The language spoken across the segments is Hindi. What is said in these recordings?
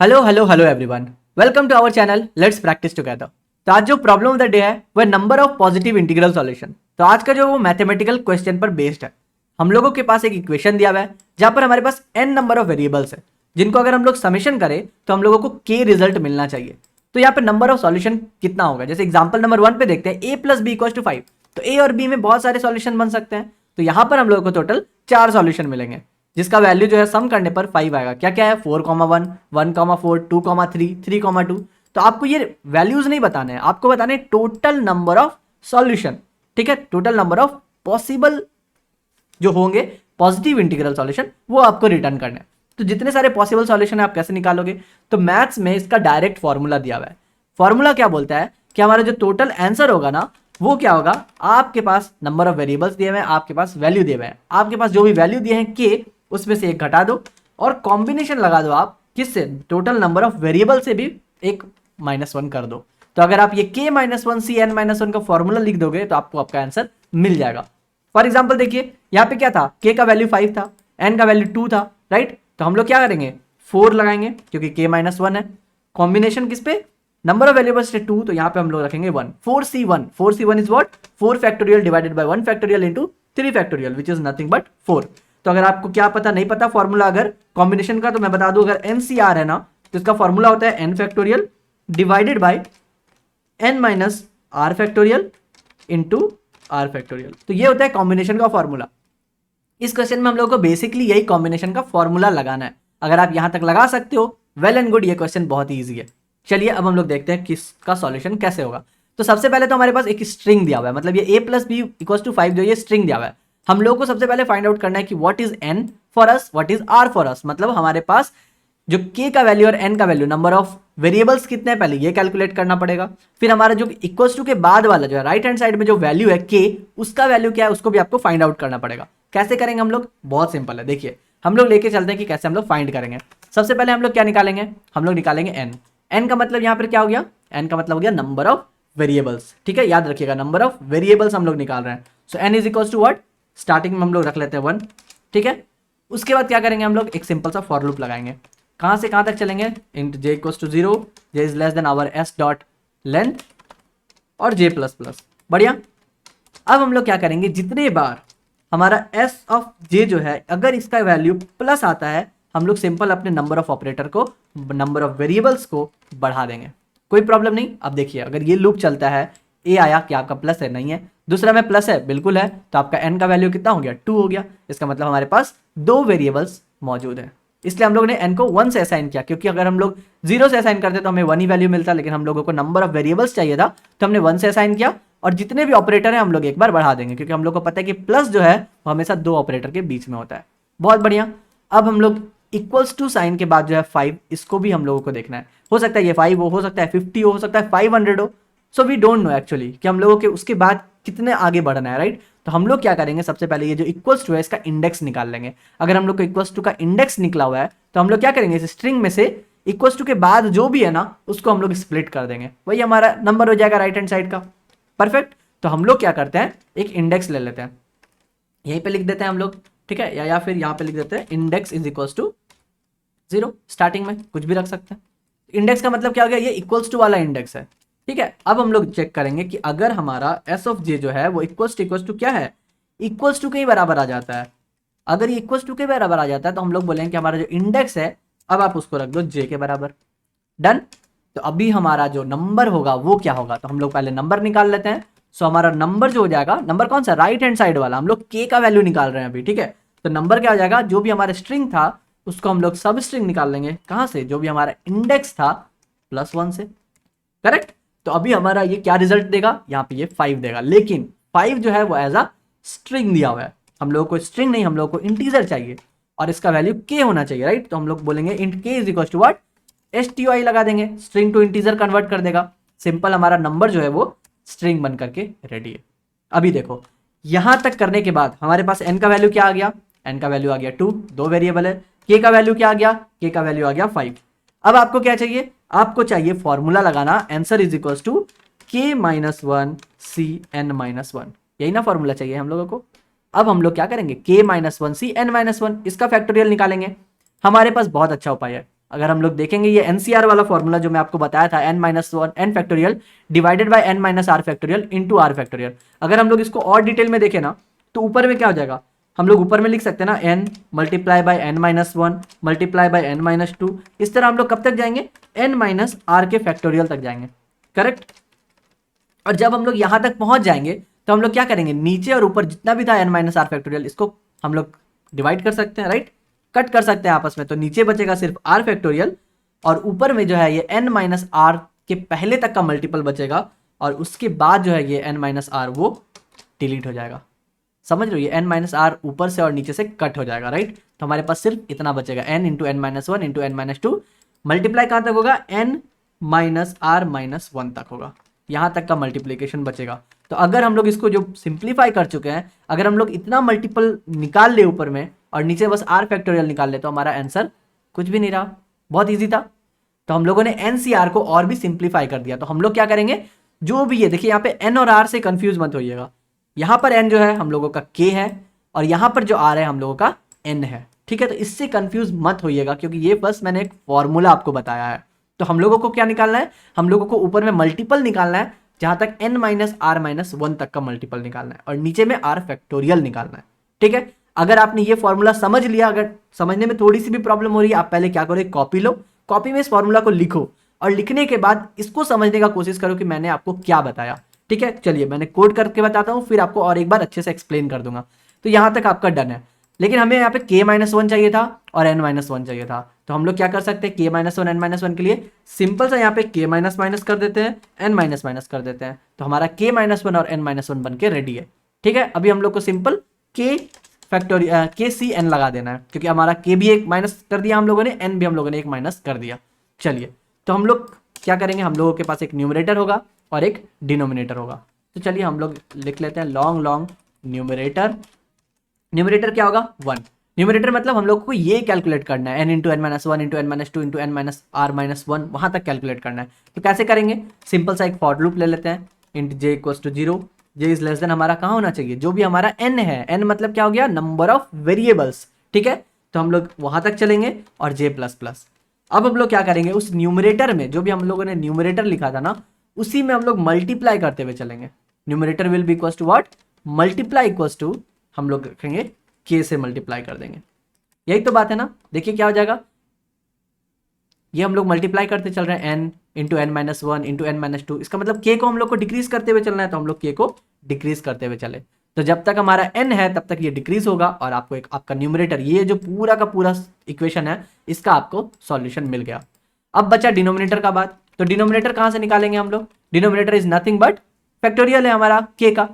Hello hello hello everyone, welcome to our channel let's practice together. तो आज जो प्रॉब्लम ऑफ द डे है वह number of positive integral solution. तो आज का जो वो मैथमेटिकल क्वेश्चन पर बेस्ड है। हम लोगों के पास एक इक्वेशन दिया हुआ है जहां पर हमारे पास n नंबर ऑफ वेरिएबल्स है जिनको अगर हम लोग समेशन करें तो हम लोगों को k रिजल्ट मिलना चाहिए। तो यहाँ पे नंबर ऑफ सॉल्यूशन कितना होगा, जैसे एग्जाम्पल नंबर 1 पे देखते हैं a plus B equal to 5। तो a और b में बहुत सारे सॉल्यूशन बन सकते हैं। तो यहाँ पर हम लोगों को टोटल 4 सॉल्यूशन मिलेंगे जिसका वैल्यू जो है सम करने पर 5 आएगा। क्या क्या है, 4,1, 1,4, 2,3, 3,2। तो आपको ये वैल्यूज नहीं बताने हैं, आपको बताने टोटल नंबर ऑफ सॉल्यूशन। ठीक है, टोटल नंबर ऑफ पॉसिबल जो होंगे पॉजिटिव इंटीग्रल सॉल्यूशन वो आपको रिटर्न करना है। तो जितने सारे पॉसिबल सॉल्यूशन है आप कैसे निकालोगे, तो मैथ्स में इसका डायरेक्ट फॉर्मूला दिया हुआ है। फॉर्मूला क्या बोलता है कि हमारा जो टोटल आंसर होगा ना वो क्या होगा, आपके पास नंबर ऑफ वेरिएबल्स दिए हुए हैं, आपके पास वैल्यू दिए हुए हैं, आपके पास जो भी वैल्यू दिए हैं के उसमें से एक घटा दो और कॉम्बिनेशन लगा दो आप किससे, टोटल नंबर ऑफ वेरिएबल से भी एक -1 कर दो। तो अगर आप ये k -1 सी n -1 का फॉर्मूला लिख दोगे तो आपको आपका आंसर मिल जाएगा। फॉर एग्जाम्पल देखिए यहाँ पे क्या था, k का वैल्यू 5 था, n का वैल्यू 2 था, राइट। तो हम लोग क्या करेंगे, 4 लगाएंगे क्योंकि k -1 है। कॉम्बिनेशन किस पे, नंबर ऑफ वेरिएबल्स 2, तो यहाँ पे हम लोग रखेंगे 1। 4c1 is what, 4 factorial divided bye 1 factorial into 3 factorial which is nothing but 4। तो अगर आपको क्या पता नहीं पता फॉर्मूला अगर कॉम्बिनेशन का, तो मैं बता दूं, अगर NCR है ना तो इसका फॉर्मूला होता है n factorial divided by n minus r factorial into r factorial. तो ये होता है कॉम्बिनेशन का फॉर्मूला। इस क्वेश्चन में हम लोग को बेसिकली यही कॉम्बिनेशन का फॉर्मूला लगाना है। अगर आप यहां तक लगा सकते हो वेल एंड गुड, ये क्वेश्चन बहुत ही ईजी है। चलिए अब हम लोग देखते हैं किसका सॉल्यूशन कैसे होगा। तो सबसे पहले तो हमारे पास एक स्ट्रिंग दिया हुआ है, मतलब ये a plus B equal to 5 जो ये स्ट्रिंग दिया हुआ है। हम लोगों को सबसे पहले फाइंड आउट करना है कि what is n for us, what is r for us. मतलब हमारे पास जो k का वैल्यू और n का वैल्यू, नंबर ऑफ वेरिएबल्स कितने हैं पहले ये कैलकुलेट करना पड़ेगा। फिर हमारा जो इक्वल्स टू के बाद वाला जो है राइट हैंड साइड में जो वैल्यू है k, उसका वैल्यू क्या है उसको भी आपको फाइंड आउट करना पड़ेगा। कैसे करेंगे हम लोग, बहुत सिंपल है। देखिए हम लोग लेके चलते हैं कि कैसे हम लोग फाइंड करेंगे। सबसे पहले हम लोग क्या निकालेंगे, हम लोग निकालेंगे n। n का मतलब यहाँ पर क्या हो गया, n का मतलब हो गया नंबर ऑफ वेरिएबल्स। ठीक है, याद रखिएगा नंबर ऑफ वेरिएबल्स हम लोग निकाल रहे हैं। So n is equals to what, starting में हम लोग रख लेते हैं 1। ठीक है, उसके बाद क्या करेंगे, हम लोग एक सिंपल सा फॉर लूप लगाएंगे। कहां से कहां तक चलेंगे, int j equals to 0, j is less than our s dot length और j प्लस प्लस। बढ़िया। अब हम लोग क्या करेंगे, जितने बार हमारा s ऑफ j जो है अगर इसका वैल्यू प्लस आता है, हम लोग सिंपल अपने नंबर ऑफ ऑपरेटर को, नंबर ऑफ वेरिएबल्स को बढ़ा देंगे, कोई प्रॉब्लम नहीं। अब देखिए अगर ये लूप चलता है, a आया क्या आपका प्लस है, नहीं है, दूसरा में प्लस है, बिल्कुल है, तो आपका n का वैल्यू कितना हो गया, 2 हो गया। इसका मतलब हमारे पास 2 वेरिएबल्स मौजूद है, इसलिए हम लोग ने n को 1 से असाइन किया, क्योंकि अगर हम लोग 0 से असाइन करते तो हमें 1 ही वैल्यू मिलता, लेकिन हम लोगों को नंबर ऑफ वेरिएबल्स चाहिए था तो हमने 1 से असाइन किया। और जितने भी ऑपरेटर हैं हम लोग एक बार बढ़ा देंगे, क्योंकि हम लोग को पता है कि प्लस जो है वो हमेशा 2 ऑपरेटर के बीच में होता है। बहुत बढ़िया। अब हम लोग इक्वल्स टू साइन के बाद जो है 5, इसको भी हम लोगों को देखना है। हो सकता है ये 5 हो सकता है 50 हो सकता है 500 हो। So we don't know actually कि हम लोगों के उसके बाद कितने आगे बढ़ना है, राइट। तो हम लोग क्या करेंगे, सबसे पहले ये जो इक्वल्स टू है इसका इंडेक्स निकाल लेंगे। अगर हम लोग को इक्वल्स टू का इंडेक्स निकला हुआ है तो हम लोग क्या करेंगे, इस स्ट्रिंग में से इक्वल्स टू के बाद जो भी है ना उसको हम लोग स्प्लिट कर देंगे, वही हमारा नंबर हो जाएगा राइट हैंड साइड का। परफेक्ट। तो हम लोग क्या करते हैं, एक इंडेक्स ले लेते हैं, यहीं पे लिख देते हैं हम लोग। ठीक है, या फिर यहाँ पे लिख देते हैं index is equals to 0। Starting में कुछ भी रख सकते हैं। इंडेक्स का मतलब क्या हो गया, ये इक्वल्स टू वाला इंडेक्स है। ठीक है, अब हम लोग चेक करेंगे कि अगर हमारा एस ऑफ जे जो है वो इक्वल्स टू क्या है, इक्वल्स टू के ही बराबर आ जाता है। अगर ये इक्वल्स टू के बराबर आ जाता है तो हम लोग बोलेंगे कि हमारा जो इंडेक्स है अब आप उसको रख दो जे के बराबर। डन। तो अभी हमारा जो नंबर होगा वो क्या होगा, तो हम लोग पहले नंबर निकाल लेते हैं। सो हमारा नंबर जो हो जाएगा, नंबर कौन सा, राइट हैंड साइड वाला, हम लोग के का वैल्यू निकाल रहे हैं अभी। ठीक है, तो नंबर क्या हो जाएगा, जो भी हमारा स्ट्रिंग था उसको हम लोग सब स्ट्रिंग निकाल लेंगे, कहां से, जो भी हमारा इंडेक्स था +1 से। करेक्ट। तो अभी हमारा ये क्या रिजल्ट देगा, यहाँ पे ये 5 देगा, लेकिन 5 जो है वो एज अ स्ट्रिंग दिया हुआ है। हम लोगों को स्ट्रिंग नहीं, हम लोगों को इंटीजर चाहिए और इसका वैल्यू k होना चाहिए, राइट। तो हम लोग बोलेंगे int k is equal to what, STY लगा देंगे, स्ट्रिंग टू इंटीजर कन्वर्ट कर देगा। सिंपल, हमारा नंबर जो है वो स्ट्रिंग बन करके रेडी है। अभी देखो यहां तक करने के बाद हमारे पास n का वैल्यू क्या आ गया, n का वैल्यू आ गया 2, 2 वेरिएबल है। k का वैल्यू क्या आ गया, k का वैल्यू आ गया 5। अब आपको क्या चाहिए, आपको चाहिए फॉर्मूला लगाना, answer is equals to k minus 1 C n minus 1, यही ना फॉर्मूला चाहिए हम लोगों को। अब हम लोग क्या करेंगे, k minus 1 C n minus 1, इसका फैक्टोरियल निकालेंगे। हमारे पास बहुत अच्छा उपाय है, अगर हम लोग देखेंगे ये एनसीआर वाला फॉर्मूला जो मैं आपको बताया था, n minus one N factorial divided by n minus R factorial into R factorial. अगर हम लोग इसको और डिटेल में देखें ना तो ऊपर में क्या हो जाएगा, हम लोग ऊपर में लिख सकते हैं ना n multiply by n minus one multiply by n minus two. इस तरह हम लोग कब तक जाएंगे, n माइनस आर के फैक्टोरियल तक जाएंगे, करेक्ट। और जब हम लोग यहां तक पहुंच जाएंगे तो हम लोग क्या करेंगे, नीचे और ऊपर जितना भी था n माइनस आर फैक्टोरियल इसको हम लोग डिवाइड कर सकते हैं, राइट, कट कर सकते हैं आपस में। तो नीचे बचेगा सिर्फ आर फैक्टोरियल और ऊपर में जो है ये n माइनस आर के पहले तक का मल्टीपल बचेगा और उसके बाद जो है ये n माइनस आर वो डिलीट हो जाएगा। समझ रहे हो, ये n माइनस आर ऊपर से और नीचे से कट हो जाएगा, राइट। तो हमारे पास सिर्फ इतना बचेगा n into N minus one into N minus two, multiply कहां तक होगा, n minus R minus one तक होगा, यहां तक का मल्टीप्लीकेशन बचेगा। तो अगर हम लोग इसको जो सिंप्लीफाई कर चुके हैं, अगर हम लोग इतना मल्टीपल निकाल ले ऊपर में और नीचे बस आर फैक्टोरियल निकाल ले तो हमारा आंसर कुछ भी नहीं रहा, बहुत ईजी था। तो हम लोगों ने एनसीआर को और भी सिंप्लीफाई कर दिया। तो हम लोग क्या करेंगे, जो भी ये देखिए यहाँ पे एन और आर से कंफ्यूज मत होइएगा, यहाँ पर एन जो है हम लोगों का के है और यहाँ पर जो आर है हम लोगों का एन है, ठीक है। तो इससे कंफ्यूज मत होइएगा क्योंकि ये बस मैंने एक फॉर्मूला आपको बताया है। तो हम लोगों को क्या निकालना है, हम लोगों को ऊपर में मल्टीपल निकालना है जहां तक n minus R minus one तक का मल्टीपल निकालना है और नीचे में r फैक्टोरियल निकालना है, ठीक है। अगर आपने ये फॉर्मूला समझ लिया, अगर समझने में थोड़ी सी भी प्रॉब्लम हो रही है, आप पहले क्या करो, एक कॉपी लो, कॉपी में इस फॉर्मूला को लिखो और लिखने के बाद इसको समझने का कोशिश करो कि मैंने आपको क्या बताया, ठीक है। चलिए मैं कोड करके बताता हूँ, फिर आपको और एक बार अच्छे से एक्सप्लेन कर दूंगा। तो यहां तक आपका डन है, लेकिन हमें यहाँ पे k माइनस वन चाहिए था और n माइनस वन चाहिए था। तो हम लोग क्या कर सकते हैं, k minus one n minus one के लिए सिंपल सा यहाँ पे k माइनस माइनस कर देते हैं, n माइनस माइनस कर देते हैं, तो हमारा k माइनस वन और n माइनस वन बन के रेडी है, ठीक है। अभी हम लोग को सिंपल k फैक्टोरियल k सी n लगा देना है क्योंकि हमारा k भी एक माइनस कर दिया हम लोगों ने, n भी हम लोगों ने एक माइनस कर दिया। चलिए तो हम लोग क्या करेंगे, हम लोगों के पास एक न्यूमरेटर होगा और एक डिनोमिनेटर होगा। तो चलिए हम लोग लिख लेते हैं लॉन्ग लॉन्ग न्यूमरेटर। न्यूमरेटर क्या होगा, वन। न्यूमरेटर मतलब हम लोग को ये कैलकुलेट करना है, n into N minus one into N minus two into N minus R minus one, वहां तक कैलकुलेट करना है। तो कैसे करेंगे, सिंपल सा एक फॉर लूप ले लेते हैं, int j equals to zero, j is less than हमारा कहाँ होना चाहिए, जो भी हमारा n है, n मतलब क्या हो गया, नंबर ऑफ वेरिएबल्स, ठीक है। तो हम लोग वहां तक चलेंगे और j प्लस प्लस। अब हम लोग क्या करेंगे, उस न्यूमरेटर में जो भी हम लोगों ने न्यूमरेटर लिखा था ना, उसी में हम लोग मल्टीप्लाई करते हुए चलेंगे। Numerator will be equals to what, multiply equals to, हम लोग रखेंगे k से मल्टीप्लाई कर देंगे, यही तो बात है ना। देखिए क्या हो जाएगा, ये हम लोग मल्टीप्लाई करते चल रहे हैं n into N minus one into N minus two, इसका मतलब k को हम लोग को डिक्रीज करते हुए चलना है, तो हम लोग k को डिक्रीज करते हुए चले। तो जब तक हमारा n है तब तक ये डिक्रीज होगा और आपको एक आपका न्यूमरेटर, ये जो पूरा का पूरा इक्वेशन है, इसका आपको सॉल्यूशन मिल गया। अब बचा डिनोमिनेटर का बात, तो डिनोमिनेटर कहां से निकालेंगे हम लोग, denominator is nothing but factorial है हमारा k का,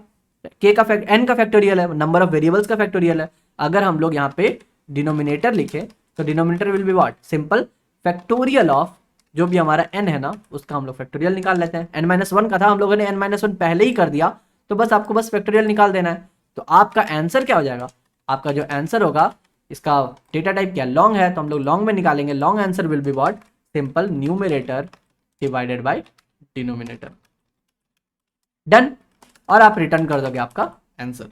n का फैक्टोरियल है, नंबर ऑफ वेरिएबल्स का फैक्टोरियल है। अगर हम लोग यहाँ पे डिनोमिनेटर लिखे तो denominator will be what, simple factorial of जो भी हमारा n है ना, उसका हम लोग फैक्टोरियल निकाल लेते हैं। n माइनस वन का था, हम लोगों ने n माइनस वन पहले ही कर दिया, तो बस आपको बस फैक्टोरियल निकाल देना है। तो आपका आंसर क्या हो जाएगा, आपका जो आंसर होगा, इसका डेटा टाइप क्या लॉन्ग है, तो हम लोग लॉन्ग में निकालेंगे। Long answer will be what, simple numerator divided by denominator, done. और आप रिटर्न कर दोगे आपका आंसर।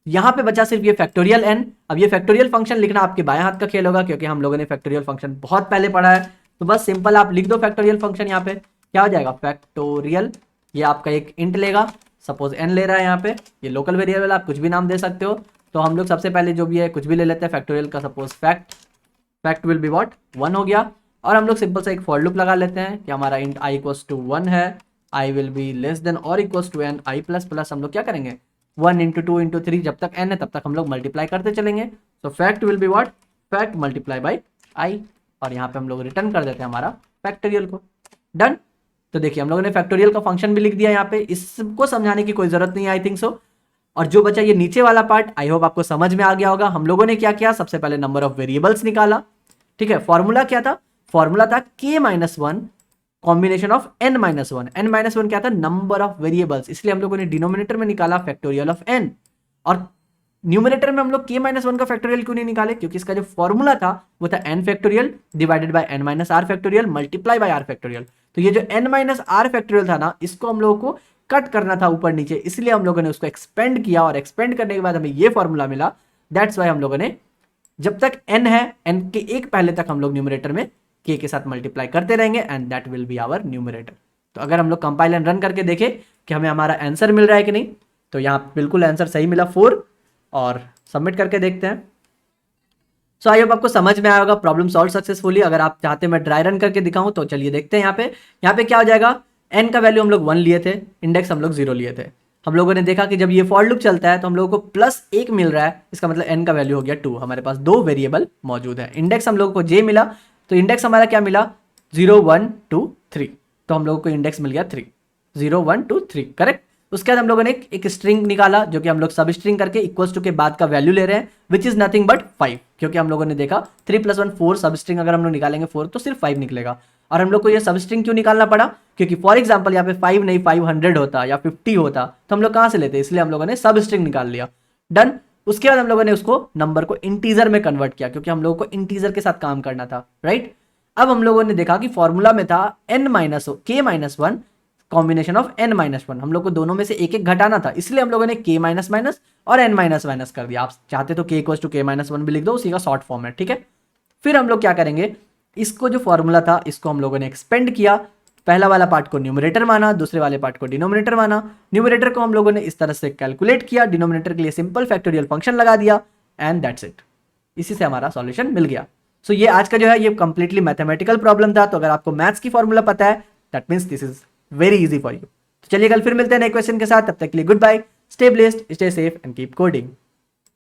यहां पे बचा सिर्फ ये फैक्टोरियल n। अब ये फैक्टोरियल फंक्शन लिखना आपके बाएं हाथ का खेल होगा क्योंकि हम लोगों ने फैक्टोरियल फंक्शन बहुत पहले पढ़ा है। तो बस सिंपल आप लिख दो फैक्टोरियल फंक्शन, यहाँ पे क्या हो जाएगा, फैक्टोरियल, ये आपका एक इंट लेगा, सपोज n ले रहा है यहाँ पे, ये लोकल वेरिएबल आप कुछ भी नाम दे सकते हो। तो हम लोग सबसे पहले जो भी है कुछ भी ले लेते हैं फैक्टोरियल का, suppose fact will be what, one हो गया। और हम लोग सिंपल सा एक फॉर लूप लगा लेते हैं कि हमारा int i equals to one है, i will be less than और equals to n, i plus plus हम लोग क्या करेंगे, 1 इंटू टू इंटू थ्री, जब तक n है तब तक हम लोग मल्टीप्लाई करते चलेंगे। तो fact will be what, fact multiply by i, और यहाँ पे हम लोग रिटर्न कर देते हैं हमारा फैक्टोरियल को, डन। तो देखिए हम लोगों ने फैक्टोरियल का फंक्शन भी लिख दिया यहाँ पे, इसको समझाने की कोई जरूरत नहीं है आई थिंक सो। और जो बचा ये नीचे वाला पार्ट, आई होप आपको समझ में आ गया होगा। हम लोगों ने क्या किया, सबसे पहले नंबर ऑफ वेरिएबल्स निकाला, ठीक है। फॉर्मूला क्या था, फॉर्मूला था k minus one combination of n minus one. n minus one क्या था, नंबर ऑफ वेरिएबल्स, इसलिए हम लोगों ने डिनोमिनेटर में निकाला फैक्टोरियल ऑफ n। और न्यूमरेटर में हम लोग k माइनस वन का फैक्टोरियल क्यों नहीं निकाले, क्योंकि इसका जो फॉर्मूला था वो था n factorial divided by n minus R factorial multiply by r factorial. तो ये जो n माइनस आर फैक्टोरियल था ना, इसको हम लोगों को कट करना था ऊपर नीचे, इसलिए हम लोगों ने उसको एक्सपेंड किया और एक्सपेंड करने के बाद हमें ये फॉर्मूला मिला। दैट्स वाई हम लोगों ने जब तक n है, n के एक पहले तक हम लोग न्यूमरेटर में के साथ मल्टीप्लाई करते रहेंगे and that will be our numerator. तो अगर हम लोग कंपाइल एंड रन करके देखें कि हमें हमारा आंसर मिल रहा है कि नहीं, तो यहाँ बिल्कुल आंसर सही मिला 4, और सबमिट करके देखते हैं। सो आई होप आपको समझ में आया होगा, प्रॉब्लम सॉल्व सक्सेसफुली। अगर आप चाहते हैं मैं ड्राई रन करके दिखाऊं तो चलिए देखते हैं। यहाँ पे क्या हो जाएगा, n का वैल्यू हम लोग 1 लिए थे, इंडेक्स हम लोग 0 लिए थे। हम लोगों ने देखा कि जब ये फॉर लूप चलता है तो हम लोगों को +1 मिल रहा है, इसका मतलब n का वैल्यू हो गया 2। हमारे पास 2 वेरिएबल मौजूद है। इंडेक्स हम लोगों को j मिला, तो इंडेक्स हमारा क्या मिला 0 1 2 3, तो हम लोगों को इंडेक्स मिल गया 3, 0 1 2 3 करेक्ट। उसके बाद हम लोगों ने एक स्ट्रिंग निकाला जो कि हम लोग सब स्ट्रिंग करके इक्वल्स टू के बाद का वैल्यू ले रहे हैं, विच इज नथिंग बट 5, क्योंकि हम लोगों ने देखा 3 + 1 4, सब स्ट्रिंग अगर हम लोग निकालेंगे 4 तो सिर्फ 5 निकलेगा। और हम लोग को ये सब स्ट्रिंग क्यों निकालना पड़ा, क्योंकि फॉर एग्जाम्पल यहाँ पे 5 नहीं 500 होता या 50 होता तो हम लोग कहाँ से लेते, इसलिए हम लोगों ने सब स्ट्रिंग निकाल लिया। डन। उसके बाद हम लोगों ने उसको नंबर को इंटीजर में कन्वर्ट किया, क्योंकि हम लोगों को इंटीजर के साथ काम करना था, राइट। अब हम लोगों ने देखा कि फॉर्मूला में था k-1 कॉम्बिनेशन ऑफ n-1, हम लोग को दोनों में से एक एक घटाना था, इसलिए हम लोगों ने k- और n- कर दिया। आप चाहते तो k = k-1 भी लिख दो, उसी का शॉर्ट फॉर्म है, ठीक है। फिर हम लोग क्या करेंगे, इसको जो फॉर्मूला था इसको हम लोगों ने एक्सपेंड किया। पहला वाला पार्ट को न्यूमरेटर माना, दूसरे वाले पार्ट को डिनोमिनेटर माना। न्यूमरेटर को हम लोगों ने इस तरह से कैलकुलेट किया, डिनोमिनेटर के लिए सिंपल फैक्टोरियल फंक्शन लगा दिया एंड दैट्स इट। इसी से हमारा सॉल्यूशन मिल गया। सो ये आज का जो है ये कंप्लीटली मैथमेटिकल प्रॉब्लम था। तो अगर आपको मैथ्स की फॉर्मूला पता है that means this is very easy for you. तो चलिए कल फिर मिलते हैं नए क्वेश्चन के साथ, तब तक के लिए goodbye, stay blessed, stay safe and keep coding.